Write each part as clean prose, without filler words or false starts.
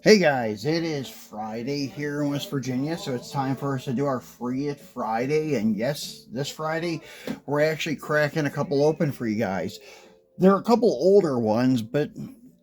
Hey guys, it is Friday here in West Virginia, so it's time for us to do our Free It Friday. And yes, this Friday, we're actually cracking a couple open for you guys. They're a couple older ones, but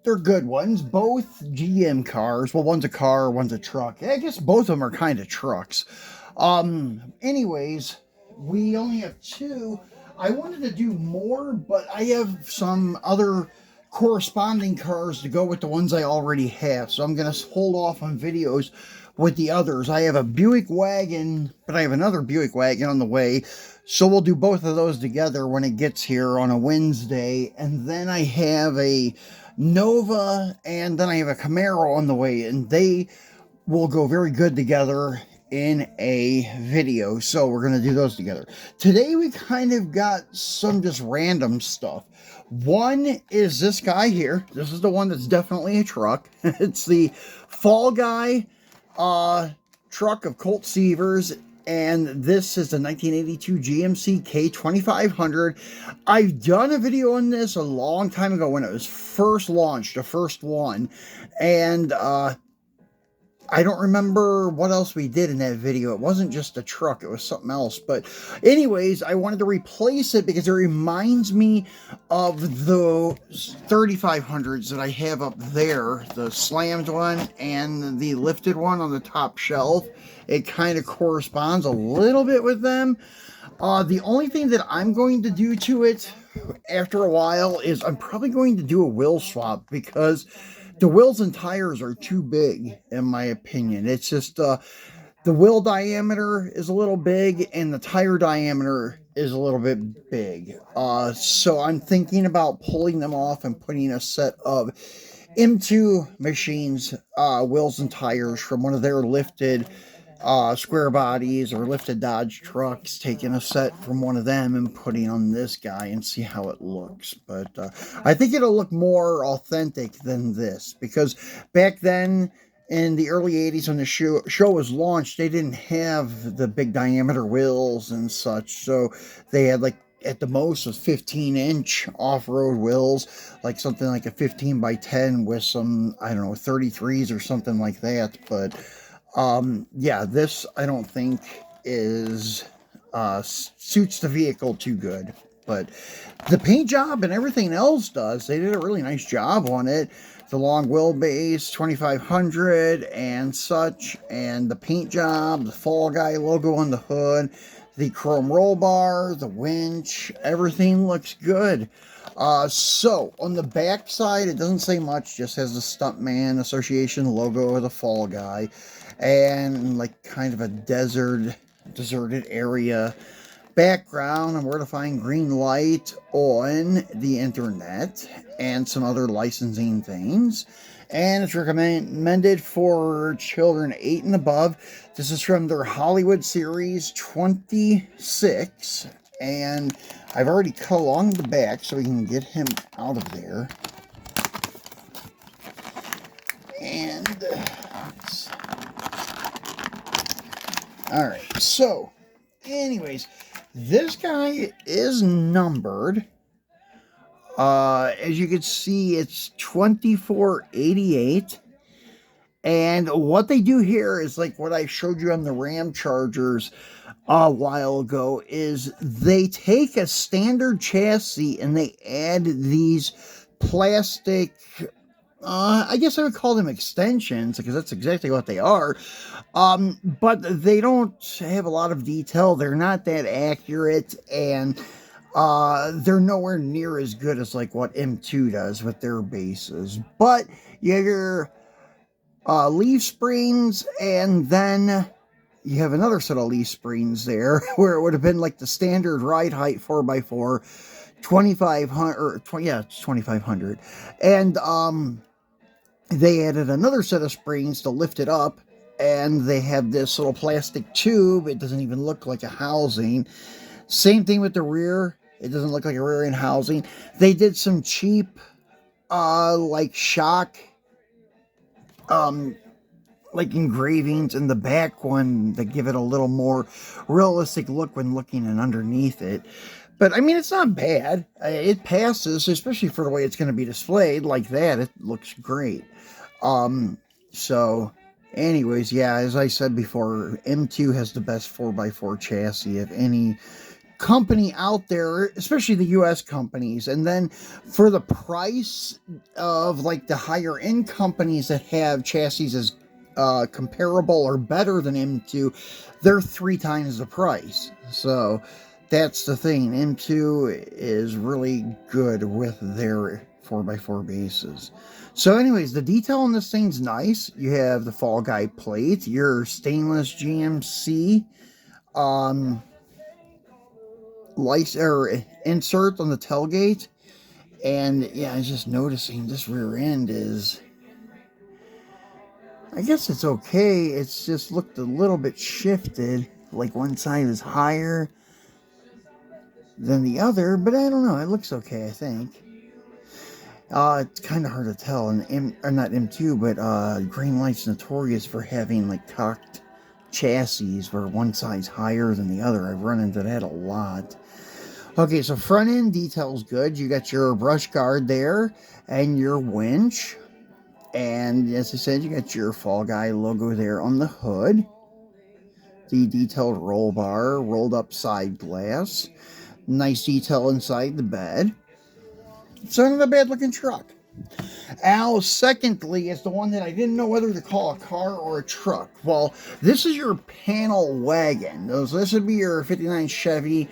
they're good ones. Both GM cars. Well, one's a car, one's a truck. I guess both of them are kind of trucks. Anyways, we only have two. I wanted to do more, but I have some other corresponding cars to go with the ones I already have. So I'm going to hold off on videos with the others. I have a Buick wagon, but I have another Buick wagon on the way. So we'll do both of those together when it gets here on a Wednesday. And then I have a Nova and then I have a Camaro on the way. And they will go very good together in a video. So we're going to do those together. Today we kind of got some just random stuff. One is this guy here. This is the one that's definitely a truck. It's the Fall Guy truck of Colt Seavers. And this is the 1982 GMC K2500. I've done a video on this a long time ago when it was first launched, the first one. And I don't remember what else we did in that video. It wasn't just a truck, it was something else. But anyways, I wanted to replace it because it reminds me of the 3500s that I have up there. The slammed one and the lifted one on the top shelf. It kind of corresponds a little bit with them. The only thing that I'm going to do to it after a while is I'm probably going to do a wheel swap because the wheels and tires are too big, in my opinion. It's just the wheel diameter is a little big and the tire diameter is a little bit big. So I'm thinking about pulling them off and putting a set of M2 machines, wheels and tires from one of their lifted square bodies or lifted Dodge trucks, taking a set from one of them and putting on this guy and see how it looks. But I think it'll look more authentic than this because back then in the early 80s when the show was launched, they didn't have the big diameter wheels and such. So they had like at the most was 15-inch off-road wheels, like something like a 15 by 10 with some, I don't know, 33s or something like that. But yeah, this I don't think is suits the vehicle too good, but the paint job and everything else does. They did a really nice job on it. The long wheelbase 2500 and such, and the paint job, the Fall Guy logo on the hood, the chrome roll bar, the winch, everything looks good. So on the back side, it doesn't say much, just has the Stuntman Association logo of the Fall Guy and like kind of a deserted area background and where to find Greenlight on the internet and some other licensing things. And it's recommended for children 8 and above. This is from their Hollywood Series 26. And I've already cut along the back so we can get him out of there. And alright, so anyways, this guy is numbered. As you can see, it's 2488. And what they do here is like what I showed you on the Ram Chargers a while ago, is they take a standard chassis and they add these plastic, I guess I would call them extensions because that's exactly what they are. But they don't have a lot of detail. They're not that accurate, and they're nowhere near as good as like what M2 does with their bases. But you have your leaf springs, and then you have another set of leaf springs there where it would have been like the standard ride height 4x4 2500 or it's 2500, and they added another set of springs to lift it up, and they have this little plastic tube. It doesn't even look like a housing. Same thing with the rear. It doesn't look like a rear end housing. They did some cheap like shock like engravings in the back one that give it a little more realistic look when looking and underneath it. But I mean, it's not bad. It passes, especially for the way it's going to be displayed like that. It looks great. So, anyways, yeah, as I said before, M2 has the best 4x4 chassis of any company out there, especially the US companies. And then for the price of like the higher end companies that have chassis as comparable or better than M2, they're 3 times the price. So that's the thing. M2 is really good with their 4x4 bases. So anyways, the detail on this thing's nice. You have the Fall Guy plate, your stainless GMC insert on the tailgate. And yeah, I was just noticing this rear end is, I guess it's okay. It's just looked a little bit shifted, like one side is higher than the other, but I don't know, it looks okay, I think. It's kind of hard to tell, and not M2, but Greenlight's notorious for having like cocked chassis where one side's higher than the other. I've run into that a lot. Okay, so front end detail's good. You got your brush guard there and your winch. And as I said, you got your Fall Guy logo there on the hood. The detailed roll bar, rolled up side glass. Nice detail inside the bed. So not a bad looking truck. Now, secondly, is the one that I didn't know whether to call a car or a truck. Well, this is your panel wagon. This would be your 59 Chevy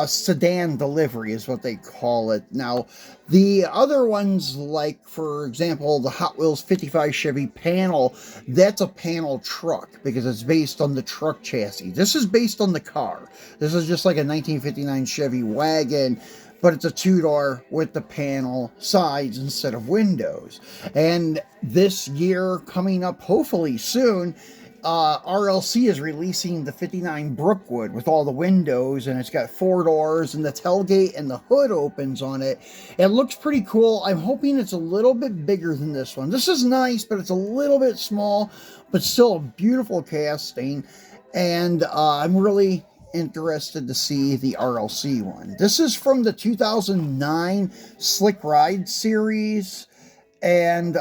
sedan delivery is what they call it. Now, the other ones, like, for example, the Hot Wheels 55 Chevy panel, that's a panel truck because it's based on the truck chassis. This is based on the car. This is just like a 1959 Chevy wagon, but it's a two-door with the panel sides instead of windows. And this year, coming up hopefully soon, RLC is releasing the 59 Brookwood with all the windows, and it's got 4 doors, and the tailgate and the hood opens on it. It looks pretty cool. I'm hoping it's a little bit bigger than this one. This is nice, but it's a little bit small, but still a beautiful casting. And I'm really interested to see the RLC one. This is from the 2009 Slick Ride series. And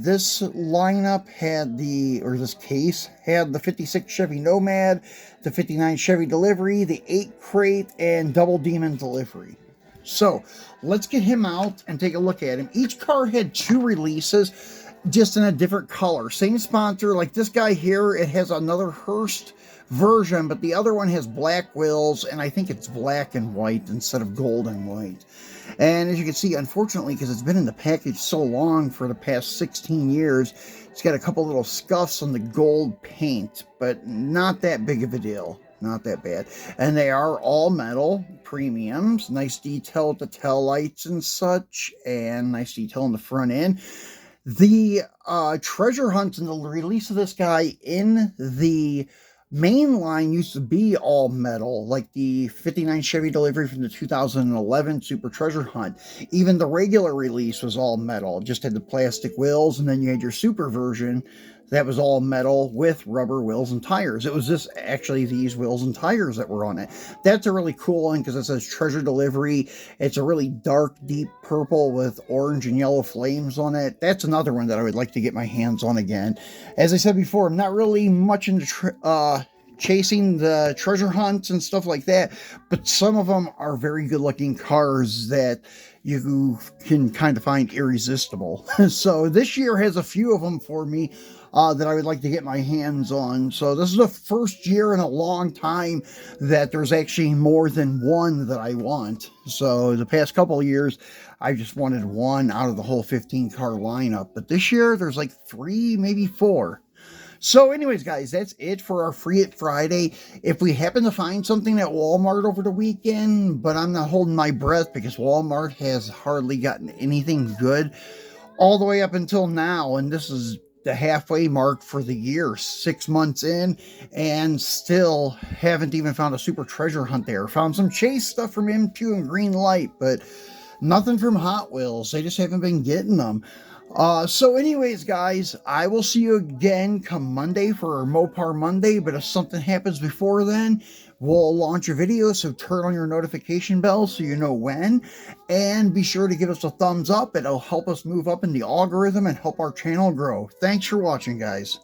this lineup had this case had the 56 Chevy Nomad, the 59 Chevy Delivery, the 8 Crate, and Double Demon Delivery. So let's get him out and take a look at him. Each car had 2 releases, just in a different color. Same sponsor, like this guy here, it has another Hurst version, but the other one has black wheels, and I think it's black and white instead of gold and white. And as you can see, unfortunately, because it's been in the package so long for the past 16 years, it's got a couple little scuffs on the gold paint, but not that big of a deal. Not that bad. And they are all metal premiums. Nice detail at the tail lights and such, and nice detail on the front end. The treasure hunt and the release of this guy in the main line used to be all metal, like the 59 Chevy Delivery from the 2011 Super Treasure Hunt. Even the regular release was all metal, just had the plastic wheels, and then you had your super version that was all metal with rubber wheels and tires. It was these wheels and tires that were on it. That's a really cool one because it says Treasure Delivery. It's a really dark, deep purple with orange and yellow flames on it. That's another one that I would like to get my hands on again. As I said before, I'm not really much into chasing the treasure hunts and stuff like that, but some of them are very good looking cars that you can kind of find irresistible. So this year has a few of them for me that I would like to get my hands on. So this is the first year in a long time that there's actually more than one that I want. So the past couple of years, I just wanted one out of the whole 15 car lineup, but this year there's like 3, maybe 4. So anyways, guys, that's it for our Free It Friday. If we happen to find something at Walmart over the weekend, but I'm not holding my breath because Walmart has hardly gotten anything good all the way up until now, and this is the halfway mark for the year, 6 months in, and still haven't even found a super treasure hunt there. Found some chase stuff from M2 and Greenlight, but nothing from Hot Wheels. They just haven't been getting them. So anyways, guys, I will see you again come Monday for Mopar Monday, but if something happens before then, we'll launch a video, so turn on your notification bell so you know when. And be sure to give us a thumbs up. It'll help us move up in the algorithm and help our channel grow. Thanks for watching, guys.